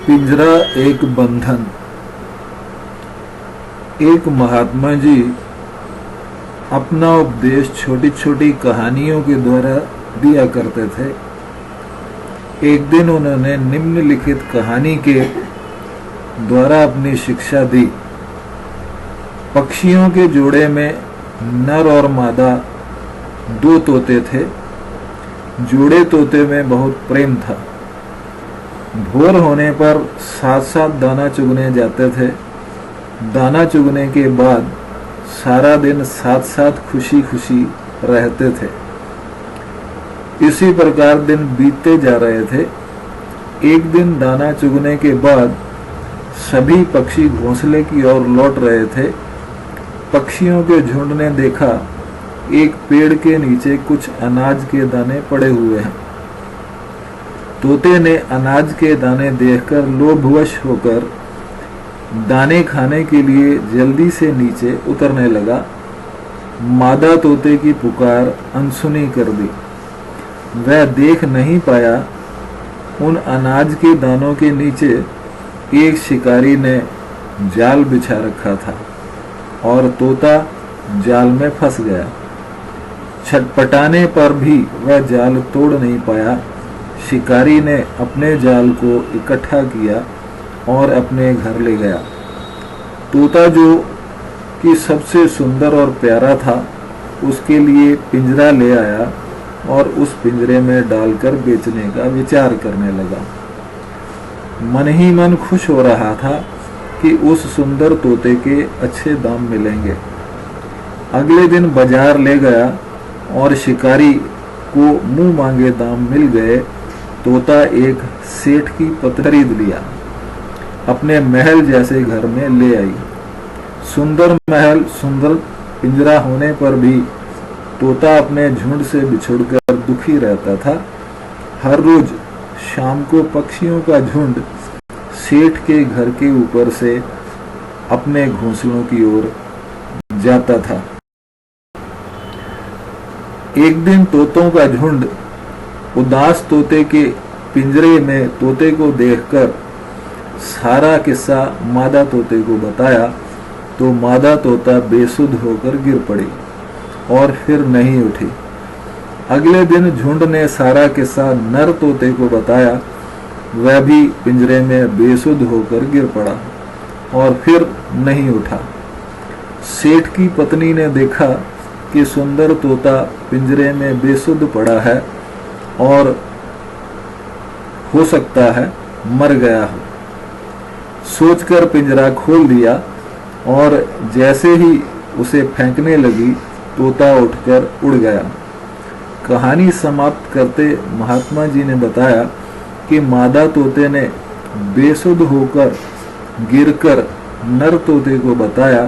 पिंजरा एक बंधन। एक महात्मा जी अपना उपदेश छोटी छोटी कहानियों के द्वारा दिया करते थे। एक दिन उन्होंने निम्नलिखित कहानी के द्वारा अपनी शिक्षा दी। पक्षियों के जोड़े में नर और मादा दो तोते थे। जोड़े तोते में बहुत प्रेम था। भोर होने पर साथ साथ दाना चुगने जाते थे। दाना चुगने के बाद सारा दिन साथ साथ खुशी खुशी रहते थे। इसी प्रकार दिन बीतते जा रहे थे। एक दिन दाना चुगने के बाद सभी पक्षी घोंसले की ओर लौट रहे थे। पक्षियों के झुंड ने देखा एक पेड़ के नीचे कुछ अनाज के दाने पड़े हुए हैं। तोते ने अनाज के दाने देखकर लोभवश होकर दाने खाने के लिए जल्दी से नीचे उतरने लगा। मादा तोते की पुकार अनसुनी कर दी। वह देख नहीं पाया उन अनाज के दानों के नीचे एक शिकारी ने जाल बिछा रखा था और तोता जाल में फंस गया। छटपटाने पर भी वह जाल तोड़ नहीं पाया। शिकारी ने अपने जाल को इकट्ठा किया और अपने घर ले गया। तोता जो कि सबसे सुंदर और प्यारा था, उसके लिए पिंजरा ले आया और उस पिंजरे में डालकर बेचने का विचार करने लगा। मन ही मन खुश हो रहा था कि उस सुंदर तोते के अच्छे दाम मिलेंगे। अगले दिन बाजार ले गया और शिकारी को मुंह मांगे दाम मिल गए। तोता एक सेठ की पत्नी खरीद लिया। अपने महल जैसे घर में ले आई। सुंदर महल, सुंदर पिंजरा होने पर भी तोता अपने झुंड से बिछुड़कर दुखी रहता था। हर रोज शाम को पक्षियों का झुंड सेठ के घर के ऊपर से अपने घोंसलों की ओर जाता था। एक दिन तोतों का झुंड उदास तोते के पिंजरे में तोते को देखकर सारा किस्सा मादा तोते को बताया तो मादा तोता बेसुध होकर गिर पड़ी और फिर नहीं उठी। अगले दिन झुंड ने सारा किस्सा नर तोते को बताया। वह भी पिंजरे में बेसुध होकर गिर पड़ा और फिर नहीं उठा। सेठ की पत्नी ने देखा कि सुंदर तोता पिंजरे में बेसुध पड़ा है और हो सकता है मर गया हो। सोचकर पिंजरा खोल दिया और जैसे ही उसे फेंकने लगी, तोता उठकर उड़ गया। कहानी समाप्त करते महात्मा जी ने बताया कि मादा तोते ने बेसुध होकर गिरकर नर तोते को बताया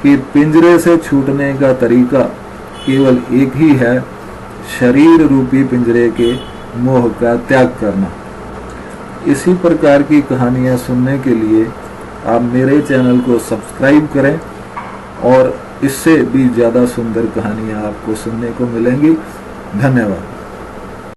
कि पिंजरे से छूटने का तरीका केवल एक ही है, शरीर रूपी पिंजरे के मोह का त्याग करना। इसी प्रकार की कहानियाँ सुनने के लिए आप मेरे चैनल को सब्सक्राइब करें और इससे भी ज़्यादा सुंदर कहानियाँ आपको सुनने को मिलेंगी। धन्यवाद।